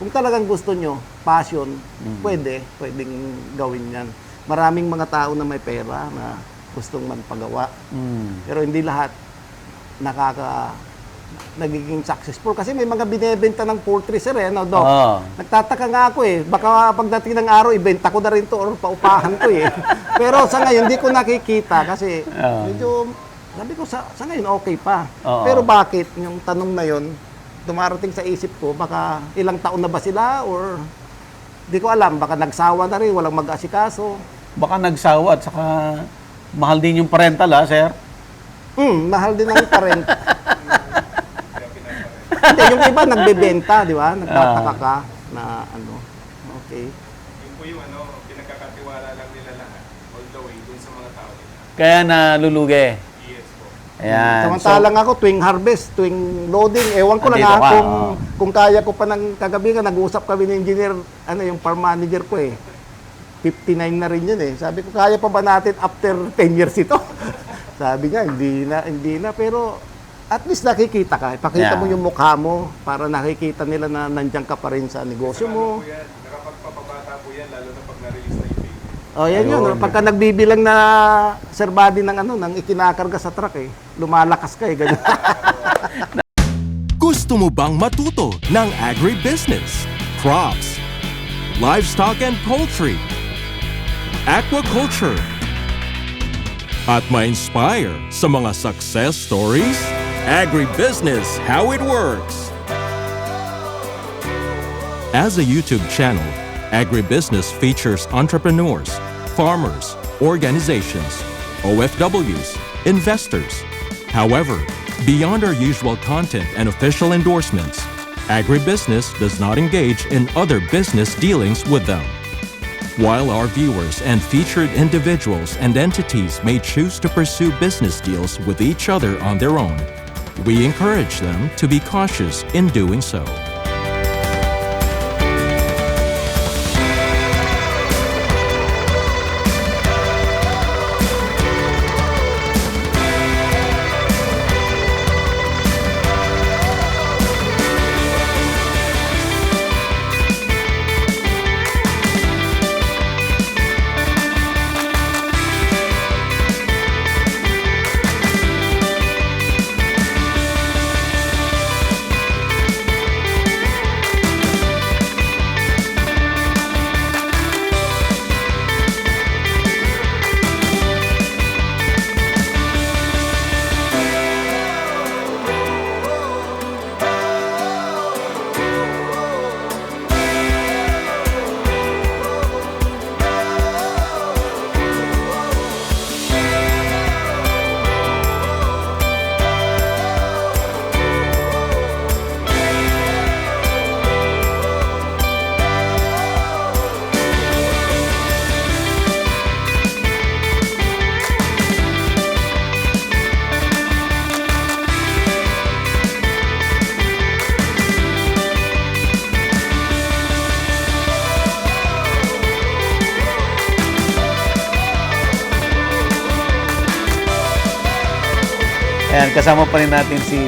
Kung talagang gusto nyo, passion, pwedeng gawin yan. Maraming mga tao na may pera na gustong magpagawa. Pero hindi lahat nagiging successful. Kasi may mga binebenta ng poultry, sir, no, Doc? Nagtataka nga ako, baka pagdating ng araw, ibenta ko na rin to or paupahan ko, Pero sa ngayon, hindi ko nakikita kasi medyo, sabi ko, sa ngayon, okay pa. Pero bakit? Yung tanong na yon dumarating sa isip ko, baka ilang taon na ba sila or di ko alam, baka nagsawa na rin, walang mag-asikaso. Baka nagsawa at saka mahal din yung parental, sir? Mahal din ang parent. Hindi, yung iba nagbebenta, di ba? Nagtataka ka na ano. Okay. Yun po yung pinagkakatiwala lang nila lahat all the way dun sa mga tao nila. Kaya nalulugi. Yes po. Ayan. Samantalang ako, tuwing harvest, tuwing loading, ewan ko lang Andito ka, kung kaya ko pa ng kagabi ka, nag-uusap kami ng engineer, yung farm manager ko 59 na rin yun Sabi ko, kaya pa ba natin after 10 years ito? Sabi niya, hindi na, pero at least nakikita ka. Ipakita mo yung mukha mo para nakikita nila na nandiyan ka pa rin sa negosyo mo. Po yan. Nakapagpapabata po yan, lalo na pag na-release na yung baby. Oh, yan yun. Pagka nagbibilang na Sir Buddy ng ikinakarga sa truck lumalakas ka ganun. Gusto mo bang matuto ng agribusiness, crops, livestock and poultry, aquaculture, at ma-inspire sa mga success stories? Agribusiness, how it works. As a YouTube channel, Agribusiness features entrepreneurs, farmers, organizations, OFWs, investors. However, beyond our usual content and official endorsements, Agribusiness does not engage in other business dealings with them. While our viewers and featured individuals and entities may choose to pursue business deals with each other on their own, we encourage them to be cautious in doing so. Ayan, kasama pa rin natin si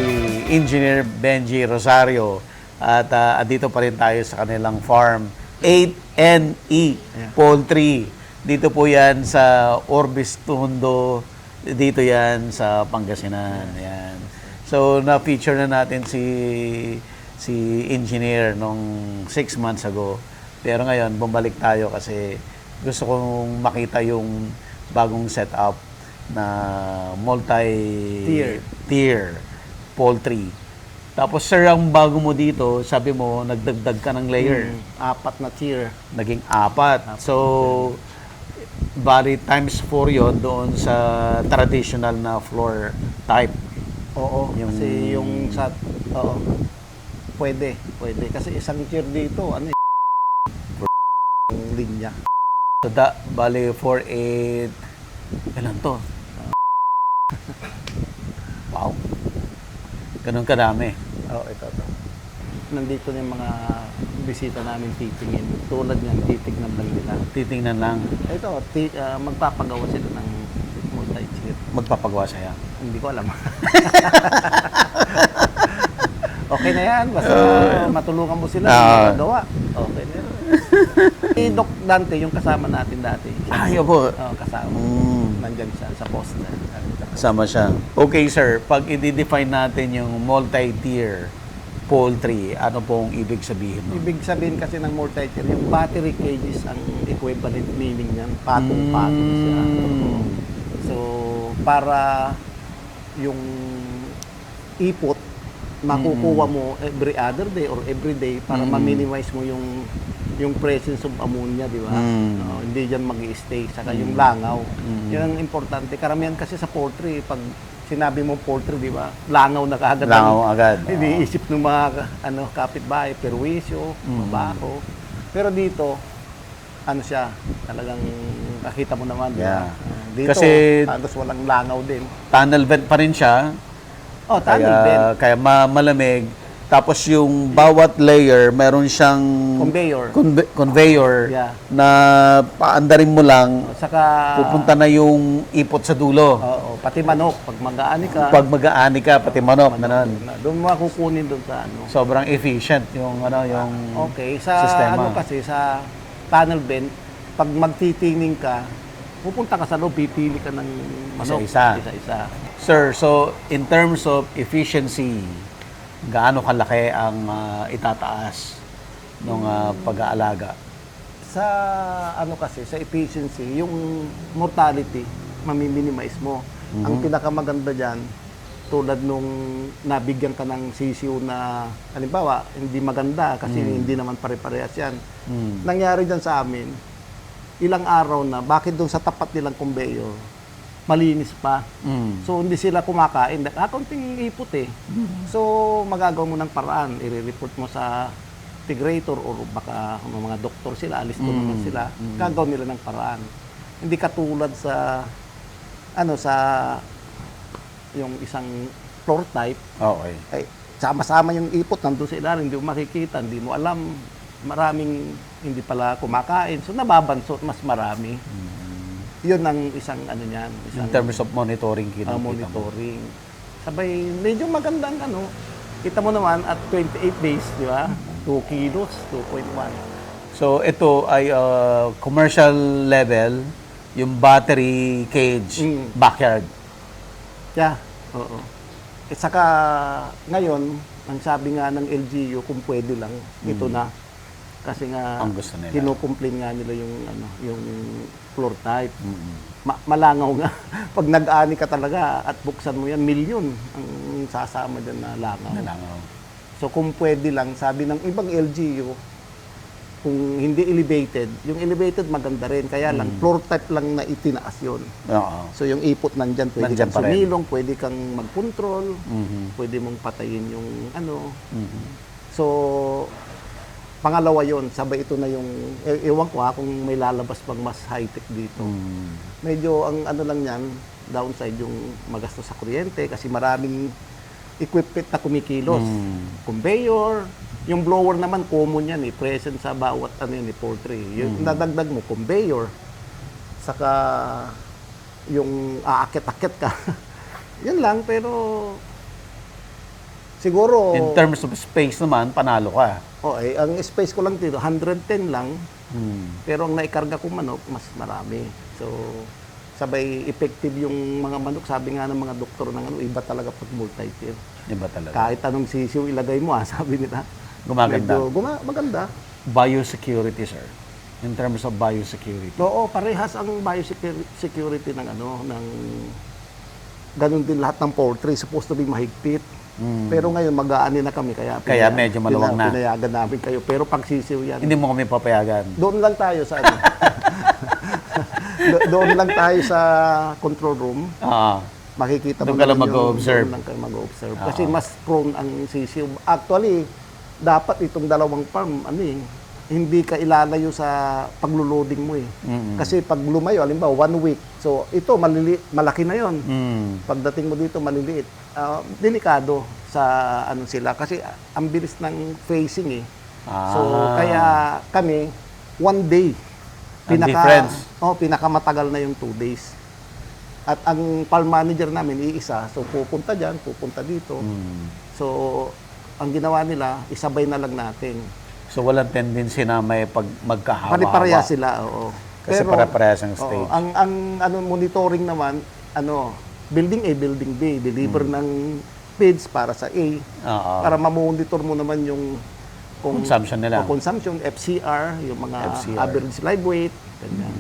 Engineer Benji Rosario at dito pa rin tayo sa kanilang farm 8NE Poultry. Dito po yan sa Orbis Tondo, dito yan sa Pangasinan. Ayan. So, na-feature na natin si Engineer nung 6 months ago. Pero ngayon, bumalik tayo kasi gusto kong makita yung bagong setup na multi-tier poultry. Tapos, sir, ang bago mo dito, sabi mo, nagdagdag ka ng layer. 4 na tier. Naging 4. So, bali times 4 yon doon sa traditional na floor type. Oo, kasi yung sa... Oo. Pwede. Kasi isang tier dito, yung linya. So, bali 4, 8... Ilan to? Wow. Ganun kadami. Oo, ito. Nandito na yung mga bisita namin titingin. Tulad niyan, titignan lang nila. Titingnan lang. Ito, magpapagawa sila ng multi-tier. Magpapagawa siya. Hindi ko alam. Okay na yan. Basta matulungan mo sila. Magawa. Okay na yan. Si Doc Dante, yung kasama natin dati. Ay, opo. Kasama. Nandyan siya sa post na. Kasama siya. Okay, sir. Pag i-define natin yung multi-tier poultry, ano pong ibig sabihin nun? Ibig sabihin kasi ng multi-tier, yung battery cages ang equivalent meaning niyan. Patong-patong siya. So, para yung ipot, makukuha mo every other day or every day para ma-minimize mo yung presence of ammonia, di ba? Hindi dyan mag-i-stay. Saka yung langaw. Yan ang importante. Karamihan kasi sa poultry, pag sinabi mo poultry, di ba? Langaw na kaagad. Langaw agad. Iniisip ng mga kapitbahay, perwisyo, mabaho. Pero dito, ano siya, talagang nakita mo naman, di ba? Yeah. Dito, Kasi halos walang langaw din. tunnel vent pa rin siya. Oh, tunnel vent. Kaya malamig. Tapos yung bawat layer, meron siyang Conveyor. conveyor Yeah. na paandarin mo lang, Saka, pupunta na yung ipot sa dulo. oo, pati manok, pag mag-aani ka, Pag mag-aani ka, pati manok, ganun. doon mo makukunin doon sa ano. Sobrang efficient yung Okay, sa sistema. ano kasi, sa tunnel vent, pag magtitingin ka, pupunta ka sa loob, pipili ka ng manok. Isa-isa. Isa-isa. Sir, so in terms of efficiency, gaano kalaki ang itataas ng pag-aalaga? Sa ano kasi, sa efficiency, yung mortality, mamiminimize mo. Ang pinakamaganda dyan, tulad nung nabigyan ka ng sisiw na, halimbawa, hindi maganda kasi hindi naman pare-parehas yan. Nangyari dyan sa amin, ilang araw na, bakit doon sa tapat nilang conveyor, malinis pa. So, hindi sila kumakain. Kaunting ipot eh. So, magagawa mo ng paraan. I-report mo sa integrator or baka mga doktor sila, alis doon naman sila. Gagawin nila ng paraan. Hindi katulad sa yung isang floor type, Okay. ay sama-sama yung ipot, nandun sa ilalim, hindi mo makikita, hindi mo alam, maraming hindi pala kumakain. So, nababansot, mas marami. Yun ang isang ano niyan, isang In terms of monitoring, kinakita mo. monitoring. Sabay, medyo magandang ano. Kita mo naman at 28 days, di ba? 2 kilos, 2.1. So, ito ay commercial level, yung battery cage, backyard. Yeah, oo. At saka ngayon, ang sabi nga ng LGU, kung pwede lang, ito na. Kasi nga, Ang gusto nila. kinukumplain nga nila yung floor type. Malangaw nga. Pag nag-ani ka talaga at buksan mo yan, milyon ang sasama dyan na langaw. Nalangaw. So kung pwede lang, sabi ng ibang LGU, kung hindi elevated, yung elevated maganda rin. Kaya lang, floor type lang na itinaas yun. Oo. So yung ipot nandyan, pwede Nandyan kang pa rin. sumilong, pwede kang mag-control, pwede mong patayin yung ano. So, pangalawa yon, sabay ito na yung, ewan ko kung may lalabas pang mas high-tech dito. Medyo ang ano lang yan, downside yung magastos sa kuryente kasi maraming equipment na kumikilos. Conveyor, yung blower naman common yan present sa bawat ano yun, poultry. Yung nadagdag mo, conveyor, saka yung aakit-akit ka. Yun lang, pero siguro... In terms of space naman, panalo ka. ang space ko lang dito, 110 lang. Pero ang naikarga kong manok, mas marami. So, sabay effective yung mga manok. Sabi nga ng mga doktor ng ano, iba talaga pag multi-tier. Iba talaga. Kahit anong sisiw ilagay mo, sabi nila. Gumaganda. Medyo maganda. Biosecurity, sir. In terms of biosecurity. Oo, parehas ang biosecurity ng ano, ng ganun din lahat ng poultry. Supposed to be mahigpit. Pero ngayon, mag-aani na kami. Kaya medyo maluwag na. Pinayagan namin kayo. Pero pag sisiw yan, Hindi mo kami papayagan. doon lang tayo sa ano. Doon lang tayo sa control room. Oo. Makikita Doon mo ka lang naman mag-o-observe. doon lang kayo mag-observe. Kasi mas prone ang sisiw. Actually, dapat itong dalawang farm, hindi ka ilalayo sa paglo-loading mo eh. Kasi pag lumayo, halimbawa 1 week, so ito malaki na yon. Pagdating mo dito maliliit. Delikado sa ano sila kasi ang bilis ng facing eh. So kaya kami 1 day Ang difference. pinakamatagal na yung 2 days. At ang farm manager namin iisa, so pupunta diyan, pupunta dito. So ang ginawa nila, isabay na lang natin. So walang tendency na may pag magkahawa. Pare-pareha sila, oo. Kasi pare-parehas ang stage. ang ano monitoring naman, building A, building B, deliver ng feeds para sa A, Oo. para ma-monitor mo naman yung Consumption nila. consumption, FCR, yung mga FCR. average live weight, ganyan.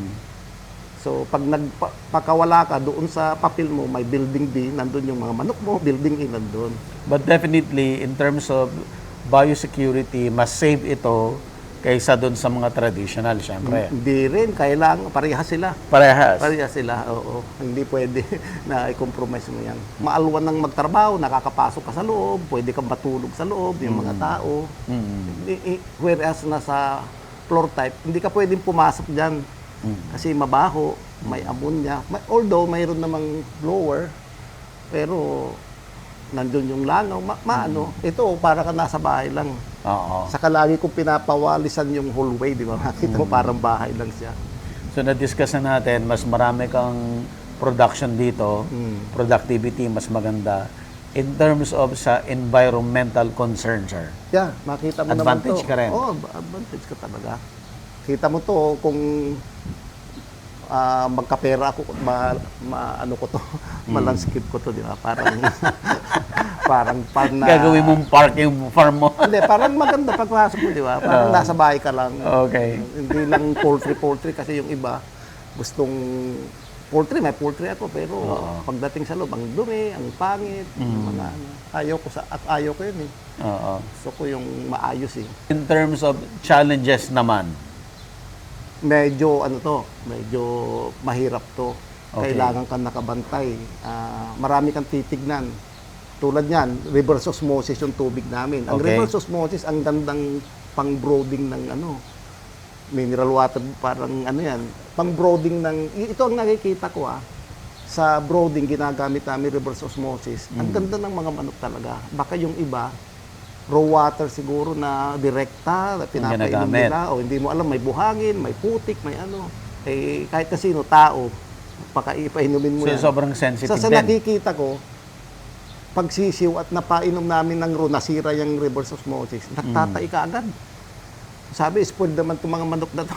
So, pag nagpakawala ka doon sa papel mo, may building B, nandun yung mga manok mo, building A nandun. But definitely, in terms of biosecurity, mas safe ito kaysa doon sa mga traditional, syempre. Hindi rin, kailangan, parehas sila. Parehas. Parehas sila, oo. Hindi pwede na i-compromise mo yan. Maalwan ng magtrabaho, nakakapasok ka sa loob, pwede kang matulog sa loob, yung mga tao. Whereas nasa floor type, hindi ka pwedeng pumasok dyan. Kasi mabaho, may ammonia. Although mayroon namang blower, pero nandun yung langaw, maano. Ito, para ka nasa bahay lang. Oo. Saka lagi kong pinapawalisan yung hallway, di ba? Nakita mo parang bahay lang siya. So na-discuss na natin, mas marami kang production dito, productivity mas maganda. In terms of sa environmental concern, sir. Yeah, makita mo Advantage naman to. ka rin. Oo, advantage ka talaga. Kita mo to kung magkapera ako, ano ko to, malanskip ko to, di ba? Parang, parang na... Gagawin mong park yung farm mo. Hindi, parang maganda pagpasok mo, di ba? Parang nasa bahay ka lang. Okay. Hindi lang poultry kasi yung iba gustong poultry, may poultry ako, pero pagdating sa loob, ang dumi, ang pangit, yung mga ano. Ayaw ko yun eh. Oo. Gusto ko yung maayos eh. In terms of challenges naman, Medyo mahirap to. Okay. Kailangan kang nakabantay. Marami kang titignan. Tulad niyan, reverse osmosis yung tubig namin. Ang Okay. reverse osmosis, ang gandang pang-brooding ng mineral water, parang yan, pang-brooding ito ang nakikita ko sa brooding, ginagamit namin reverse osmosis. Ang ganda ng mga manok talaga. Baka yung iba, raw water siguro na direkta, na pinapainom ginagamit. nila, o hindi mo alam, may buhangin, may putik, may ano. Eh, kahit kasino, tao, pakainumin mo so yan. sobrang sensitive Sa din. nakikita ko, pag sisiw at napainom namin ng raw, nasira yung reverse osmosis, nagtatay ka agad. Sabi, spoiled naman itong mga manok na to.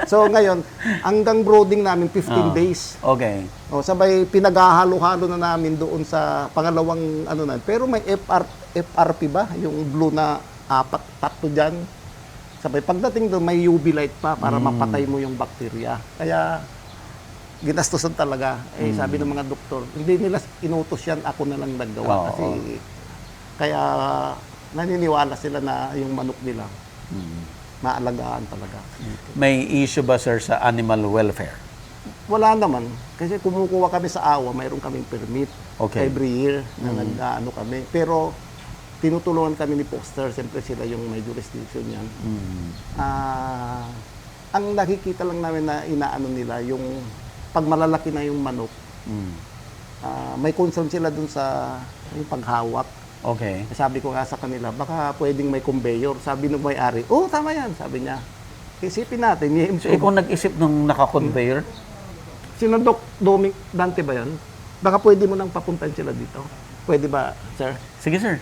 So ngayon, hanggang brooding namin 15 days. Okay. O sabay pinaghahalo-halo na namin doon sa pangalawang na. Pero may FRP ba? Yung blue na tatlo dyan. Sabay pagdating doon may UV light pa para mapatay mo yung bakterya. Kaya ginastosan talaga. Eh sabi ng mga doktor, hindi nila inutos yan, ako na lang naggawa. Kasi kaya naniniwala sila na yung manok nila maalagaan talaga. May issue ba, sir, sa animal welfare? Wala naman. Kasi kumukuha kami sa AWA, mayroon kaming permit Okay. every year na nag-ano kami. Pero tinutulungan kami ni Foster, siyempre sila yung may jurisdiction yan. Ang nakikita lang namin na inaano nila, yung pag malalaki na yung manok, may concern sila dun sa yung paghawak. Okay. Sabi ko nga sa kanila, baka pwedeng may conveyor. Sabi ng may-ari, tama yan, sabi niya. Isipin natin, So ikaw nag-isip nung naka-conveyor? Sino Dominic Dante ba yan? Baka pwede mo nang papuntan sila dito. Pwede ba, sir? Sige, sir.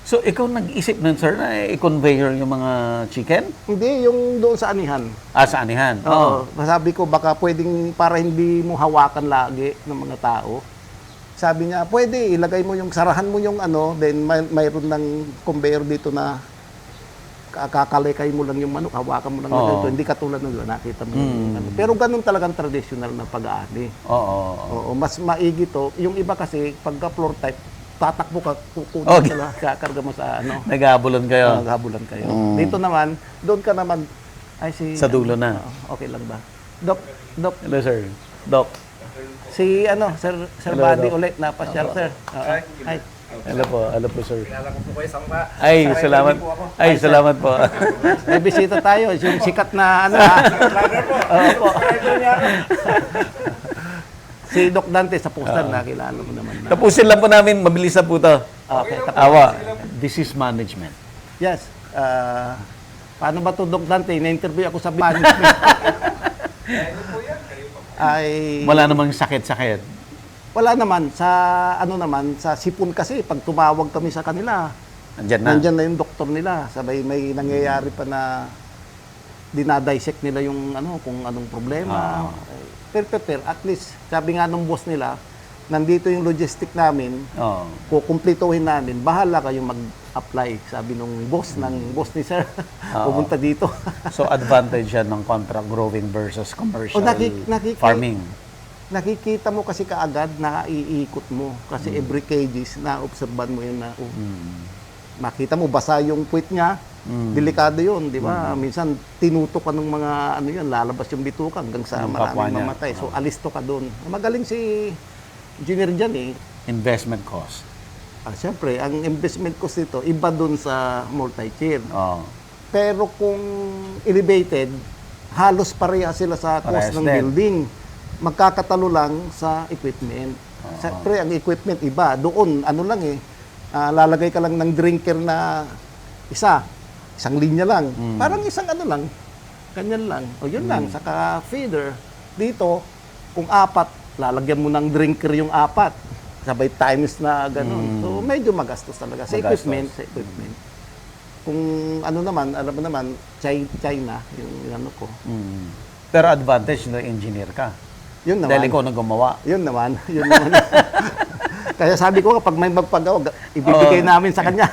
So ikaw nag-isip nun, sir, na i-conveyor yung mga chicken? Hindi, yung doon sa anihan. Sa anihan? Oo. Sabi ko, baka pwedeng para hindi mo hawakan lagi ng mga tao. Sabi niya, pwede, ilagay mo sarahan mo yung then mayroon ng conveyor dito na kakalikay mo lang yung manok, hawakan mo lang dito. Hindi katulad ng nakita mo yung Pero ganun talagang traditional na pag-aani. Oo, mas maigi to. Yung iba kasi, pagka floor type, tatakbo ka, kukunin sila, kakarga mo sa Nag-aabulan kayo? Naghabulan kayo. Dito naman, doon ka naman, Sa dulo na. Okay lang ba? Doc, Hello, sir. Doc. si Sir Hello, Buddy Doc. ulit, napasyal, sir. Hi. Hello po, sir. Kilala ko po kayo sangka. Ay, salamat. Ay, salamat po. May bisita tayo, yung sikat na Oo po. Si Doc Dante sa poster, nakilala mo naman na. Tapusin lang po namin, mabilis na po to. Okay, Awa, disease management. yes. Paano ba to, Doc Dante? Na-interview ako sa management. Ay, Wala namang sakit-sakit. wala naman. Sa sa sipon kasi, pag tumawag kami sa kanila, Andyan na. Nandyan na yung doktor nila. Sabay may nangyayari pa na dinadissect nila yung kung anong problema. Per, at least, sabi nga nung boss nila, nandito yung logistic namin, Oo. kukumplituhin namin, bahala kayong mag-apply. Sabi nung boss ng boss ni sir, pumunta dito. So, advantage yan ng contract growing versus commercial farming. Nakikita mo kasi kaagad na iikot mo. Kasi every kgs, na-obserban mo yun na, makita mo, basa yung puwit niya, delikado yun, di ba? Minsan, tinutok ka ng mga, lalabas yung bituka hanggang sa Yung kapwa maraming niya. mamatay. So, alisto ka doon. Magaling si engineer dyan eh. Investment cost. Siyempre, ang investment cost nito, iba doon sa multi-tier. Oo. Pero kung elevated, halos pareha sila sa cost Parehas ng din. building. Magkakatalo lang sa equipment. Siyempre, ang equipment iba. Doon, lalagay ka lang ng drinker na isang linya lang. Parang isang lang, ganyan lang. O yun lang, saka feeder. Dito, kung 4, lalagyan mo ng drinker yung 4. Sabay times na ganun. So, medyo magastos talaga. Sa equipment. Kung alam mo naman, China, yung ko. Pero advantage na engineer ka. Yun naman. Dahil ikaw na gumawa. Yun naman. Kaya sabi ko, kapag may magpagawa, ibibigay namin sa kanya.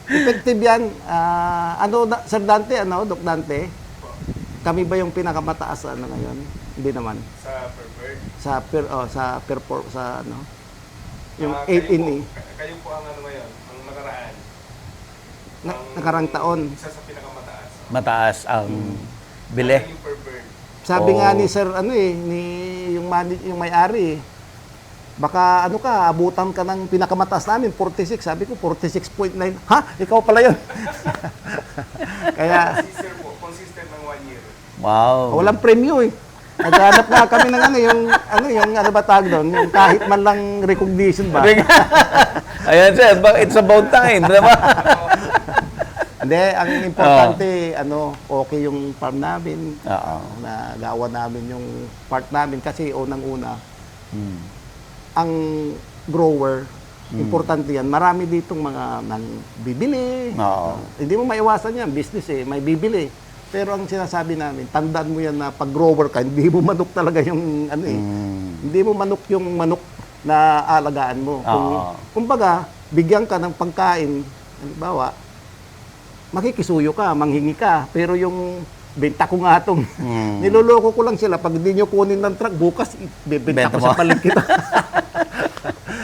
Effective yan. Sir Dante, Doc Dante? Kami ba yung pinakamataas ngayon? Hindi naman. Sa per bird. Yung Kayo 8 in po, kayo po ang ngayon, ang nakaraan. nakarang taon. Isa sa pinakamataas. Mataas ang bili. Yung per bird. Sabi nga ni Sir, ni yung may-ari, baka abutan ka ng pinakamataas namin, 46. Sabi ko, 46.9. Ha? Ikaw pala yun. Kaya, Si sir po, consistent ng 1 year. Wow. walang premyo eh. Naghanap nga kami ng yung ba tawag doon? Yung kahit man lang recognition ba? Ayan sir, it's about time, di ba? Hindi, ang importante, okay yung farm namin. Oo. Nagawa namin yung part namin kasi unang-una, ang grower, importante yan. Marami ditong mga nang bibili. Oo. Hindi mo maiwasan yan, business may bibili. Pero ang sinasabi namin, tandaan mo yan na pag grower ka, hindi mo manok talaga yung hindi mo manok yung manok na alagaan mo. Kumbaga, bigyan ka ng pagkain, halimbawa, makikisuyo ka, manghingi ka, pero yung benta ko nga itong, niloloko ko lang sila, pag hindi nyo kunin ng truck, bukas, bibenta ko sa palit kita.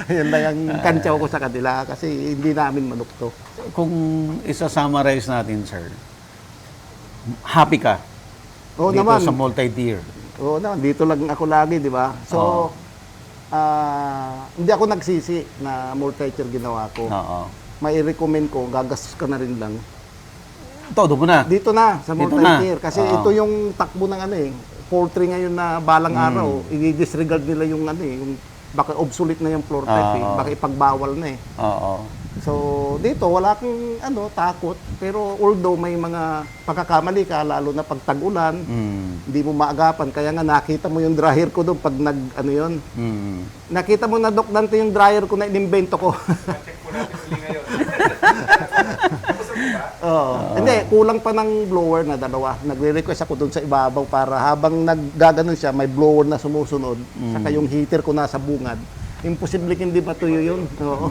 Yan lang ang kantsaw ko sa kanila, kasi hindi namin manok to. Kung isa-summarize natin, sir, happy ka Oo dito naman. sa multi-tier. Oo naman, dito lang ako lagi, di ba? So, hindi ako nagsisi na multi-tier ginawa ko. Oo. May recommend ko, gagastos ka na rin lang. Todo mo na. Dito na, sa Dito multi-tier. na. Kasi Oo. ito yung takbo ng poultry ngayon na balang araw. I-disregard nila yung yung baka obsolete na yung floor type baka ipagbawal na Oo. So, dito wala kang takot. Pero although may mga pagkakamali ka, lalo na pag tag-ulan, hindi mo maagapan. Kaya nga nakita mo yung dryer ko doon pag yun. Nakita mo na, Doc Dante, yung dryer ko na inimbento ko. Check po natin uli ngayon. Hindi, kulang pa ng blower na 2. Nagre-request ako doon sa ibabaw para habang naggaganon siya, may blower na sumusunod. Saka yung heater ko nasa bungad. Imposible hindi matuyo yun. Oo.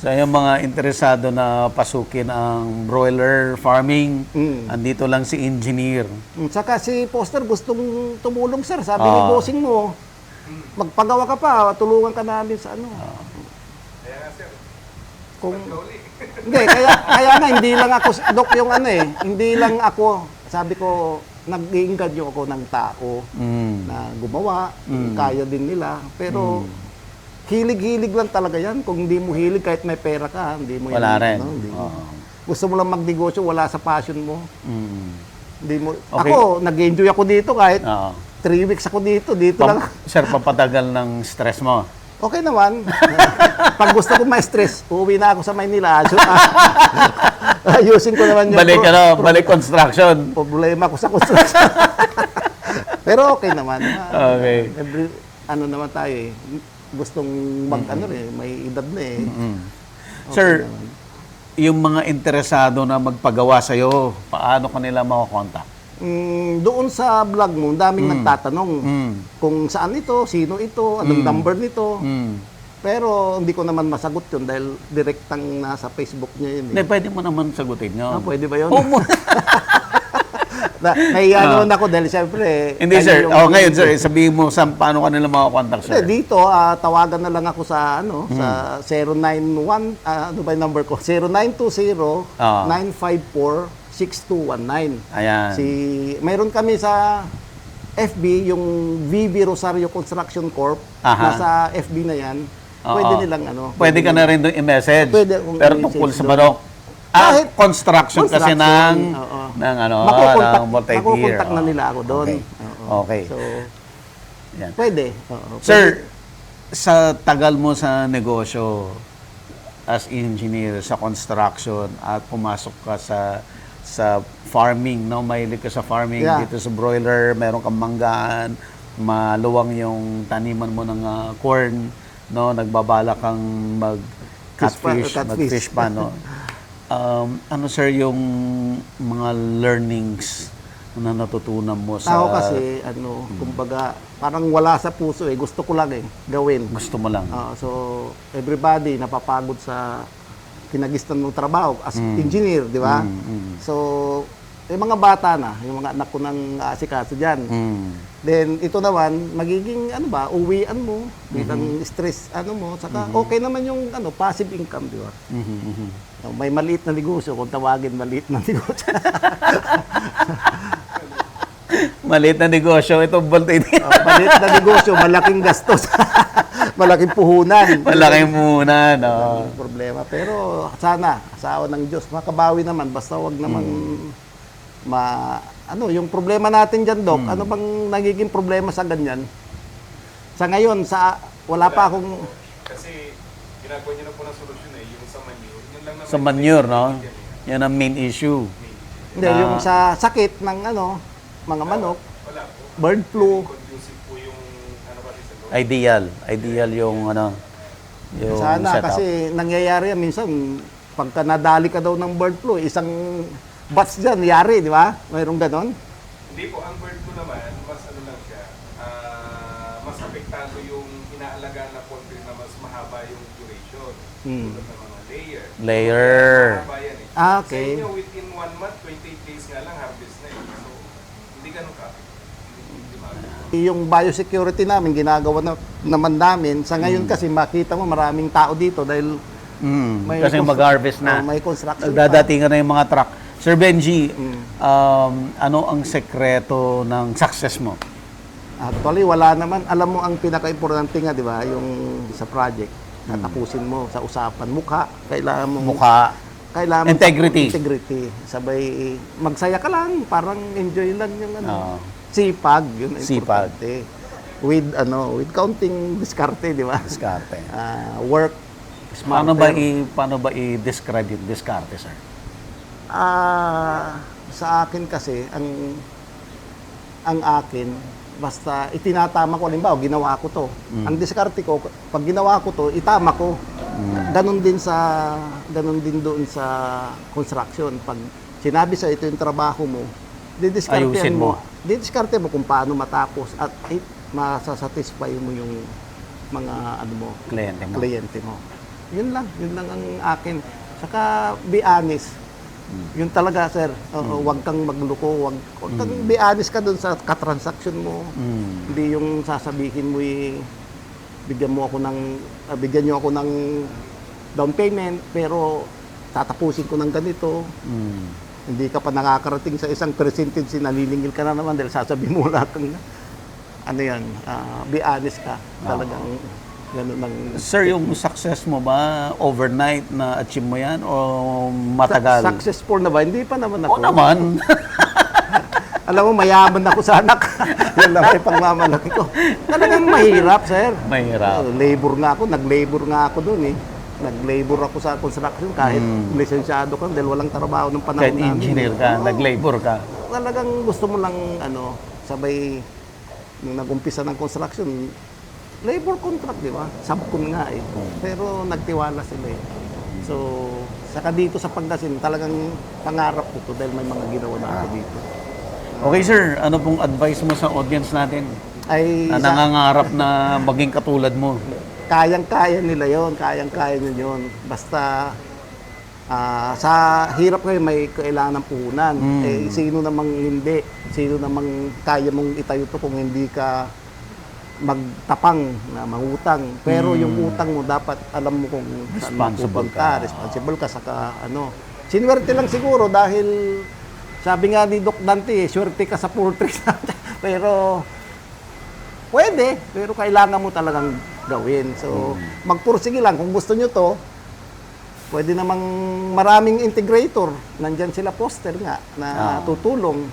So, yung mga interesado na pasukin ang broiler farming, andito lang si engineer. Saka si Foster gustong tumulong, sir. Sabi ni bossing mo, magpagawa ka pa, tulungan ka namin sa Kaya nga sir, Kung, slowly. hindi, kaya nga, hindi lang ako, Dok, yung hindi lang ako, sabi ko, nag-iinganyo ako ng tao na gumawa, kaya din nila. Pero, hilig-hilig lang talaga yan. Kung hindi mo hilig, kahit may pera ka, hindi mo Wala rin. hindi mo. Gusto mo lang magnegosyo, wala sa passion mo. Hindi mo. Okay. Ako, nag-enjoy ako dito kahit Oo. 3 weeks ako dito lang. Sir, papatagal ng stress mo. Okay naman. Pag gusto ko ma-stress, uuwi na ako sa Maynila. Ayusin ko naman yung Balik construction. problema ko sa construction. Pero okay naman. Okay. Naman tayo gustong may edad na Sir, yung mga interesado na magpagawa sa'yo, paano kanila makakontak? Doon sa vlog mo, daming nagtatanong kung saan ito, sino ito, anong number nito. Pero hindi ko naman masagot yun dahil direktang nasa Facebook niya yun. Hindi, pwede mo naman sagutin nyo. Pwede ba yun? Oo mo. Nahiya naman ako dahil siyempre... Hindi, sir. Ngayon, sir, sabihin mo paano kanila makakontak, sir. Dito, tawagan na lang ako sa sa 091, ano ba yung number ko? 0920-954-6219. Ayan. Mayroon kami sa FB, yung VB Rosario Construction Corp. Nasa FB na yan. Pwede nilang Pwede ka na rin doon i-message. Pwede akong Pero i-message tungkol sa doon. manok. Kahit Construction kasi ng multi-tier. Makukontak na nila ako doon. Okay. So, Yan. pwede. Sir, sa tagal mo sa negosyo as engineer sa construction at pumasok ka sa farming, no? Mahilig ka sa farming dito sa broiler, meron kang manggaan, maluwang yung taniman mo ng corn, no? Nagbabala kang mag-fish pa, no? Ano sir yung mga learnings na natutunan mo sa... Tao kasi, kumbaga, parang wala sa puso gusto ko lang gawin. Gusto mo lang. So, everybody napapagod sa kinagistan ng trabaho as engineer, di ba? So, yung mga bata na, yung mga anak ko nang aasikaso dyan. Then, ito naman, magiging, uwian mo, bilang stress, saka okay naman yung, passive income, di ba? So, may maliit na negosyo, kung tawagin maliit na negosyo. Maliit na negosyo, ito Voltaire. Maliit na negosyo, malaking gastos. Malaking puhunan. Malaking puhunan, no? Problema. Pero sana, asawa ng Diyos, makabawi naman. Basta wag naman yung problema natin dyan, Doc, ano bang nagiging problema sa ganyan? Sa ngayon, wala pa akong... Kasi ginagawa niyo na po ng solusyon yung sa manure. Yun lang naman Sa manure, no? Yan ang main issue. Hindi, yung sa sakit ng mga manok, wala po. bird flu. Conducive po yung ba rin sa Ideal yung yung Sana setup. kasi nangyayari yan minsan pagka nadali ka daw ng bird flu, isang batch dyan, yari, di ba? Mayroong ganon. Hindi po, ang bird flu naman, mas lang siya, mas apektado yung inaalagaan na poultry na mas mahaba yung duration. Tulad ng mga Layer. Mahaba yan Okay. Sa inyo, within 1 month, 28 days nga lang, harvest na So, hindi ganun ka. Yung biosecurity namin, ginagawa naman namin. Sa ngayon kasi makita mo maraming tao dito dahil Kasi mag-harvest na. may construction Dadatingan na yung mga truck. Sir Benji, ano ang sekreto ng success mo? Actually, wala naman. Alam mo, ang pinaka-importante nga, di ba, yung sa project, natapusin mo sa usapan. Kailangan mo... Kailangan Integrity. Integrity. Sabay, magsaya ka lang. Parang enjoy lang yung sipag. Yun ang Sipag. importante. With counting diskarte, di ba? Diskarte. Work, Paano smarter. ba i-describe yung diskarte, sir? Sa akin kasi, ang akin, basta itinatama ko, halimbawa, ginawa ko to. Ang diskarte ko, pag ginawa ko to, itama ko. Ganon din doon sa construction. Pag sinabi sa ito yung trabaho mo, Ayusin mo. Didiskarte mo kung paano matapos at masasatisfy mo yung mga kliyente mo. Yun lang ang akin. Saka be honest. Yun talaga, sir. Huwag kang magloko, wag kang be honest ka doon sa katransaksyon mo. Hindi yung sasabihin mo bigyan niyo ako ng down payment pero tatapusin ko ng ganito. Hindi ka pa nakakarating sa isang percentage, naniningil ka na naman dahil sasabihin mo wala kang be honest ka. Talagang ganun ang... Sir, yung success mo ba, overnight na achieve mo yan o matagal? Successful na ba? Hindi pa naman ako. Oo naman. Alam mo, mayaman ako sa anak. Yan lang ay pangmamalaki ko. Talagang mahirap, sir. Mahirap. Nag-labor nga ako doon Nag-labor ako sa construction kahit lisensyado ka dahil walang trabaho ng panahon Kahit engineer ka, nag-labor ka. Talagang gusto mo lang, sabay, nung nag-umpisa ng construction, labor contract, di ba? Subcon nga Pero nagtiwala sila So, saka dito sa Pangasinan, talagang pangarap ko to dahil may mga ginawa na ako dito. Okay sir, ano pong advice mo sa audience natin Ay, na nangangarap na maging katulad mo? kayang-kaya nila yon, kayang-kaya nila yon. Basta sa hirap ngayon may kailangan ng puhunan. Eh, sino namang hindi? Sino namang kaya mong itayo to kung hindi ka magtapang na mangutang. Pero yung utang mo dapat alam mo kung saan Responsible mapupunta, responsible ka saka ano. Sinuwerte lang siguro dahil sabi nga ni Doc Dante, swerte ka sa poultry. Pero pwede, pero kailangan mo talagang gawin. So, magpursige lang. Kung gusto nyo to, pwede namang maraming integrator. Nandyan sila poster nga na tutulong.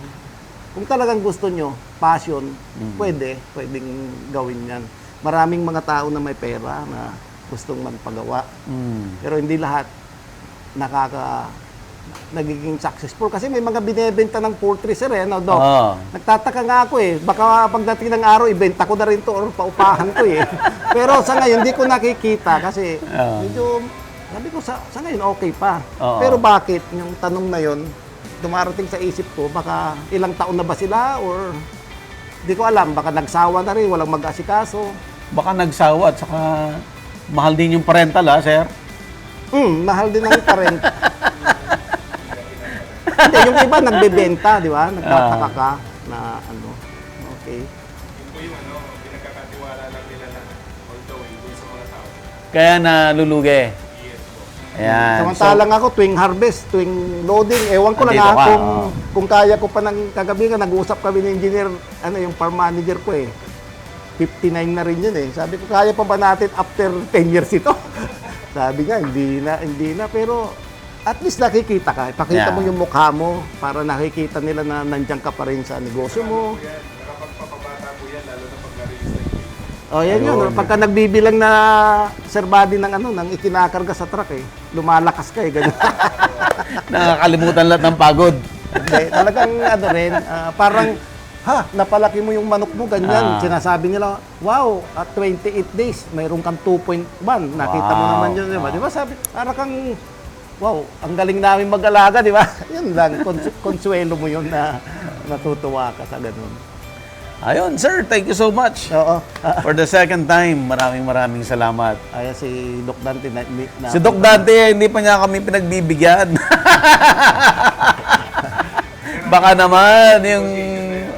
Kung talagang gusto nyo, passion, pwedeng gawin yan. Maraming mga tao na may pera na gustong magpagawa. Pero hindi lahat nagiging successful. Kasi may mga binebenta ng poultry, sir, no, Doc? Nagtataka nga ako eh. Baka pagdating ng araw, ibenta ko na rin to or paupahan ko eh. Pero sa ngayon, hindi ko nakikita kasi medyo, sabi ko, sa ngayon, okay pa. Pero bakit? Yung tanong na yon dumarating sa isip ko, baka ilang taon na ba sila or hindi ko alam, baka nagsawa na rin, walang mag-asikaso. Baka nagsawa at saka mahal din yung parental sir? Mahal din ang parent. Hindi, yung iba nagbebenta, di ba? Nagtataka ka na ano. Okay. Yun po yung pinagkakatiwala lang nila na all the way dun sa mga tao. Kaya nalulugi. Yes po. Ayan. Samantalang ako, tuwing harvest, tuwing loading, ewan ko lang Andito ka, kung kaya ko pa ng kagabi nga, nag-uusap kami ng engineer, yung farm manager ko eh. 59 na rin yun eh. Sabi ko, kaya pa ba natin after 10 years ito? Sabi nga, hindi na. Pero at least nakikita ka. Ipakita mo yung mukha mo para nakikita nila na nandiyan ka pa rin sa negosyo mo. Yan, nakapagpapabata po yan, lalo na pag na-release na yung Oh, yan yun. Pagka nagbibilang na sir body ng ikinakarga sa truck eh. Lumalakas ka eh. Ganun. Nakakalimutan lahat ng pagod. Hindi, talagang rin, parang, napalaki mo yung manok mo, ganyan. Sinasabi nila, wow, at 28 days, mayroon kang 2.1. Nakita mo naman yun, di ba? Di ba sabi, parang kang, wow, ang galing namin mag-alaga, di ba? Yun lang, konsuelo mo yun na natutuwa ka sa ganun. Ayun, sir, thank you so much. Oo. For the second time, maraming salamat. Ay, si Doc Dante na Si Doc Dante, hindi pa niya kami pinagbibigyan. Baka naman yung...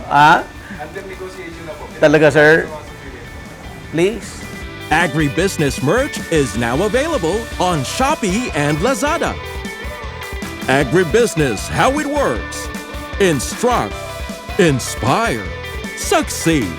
under negotiation na po. Talaga, sir? Please? Agribusiness merch is now available on Shopee and Lazada. Agribusiness, how it works. Instruct, inspire, succeed.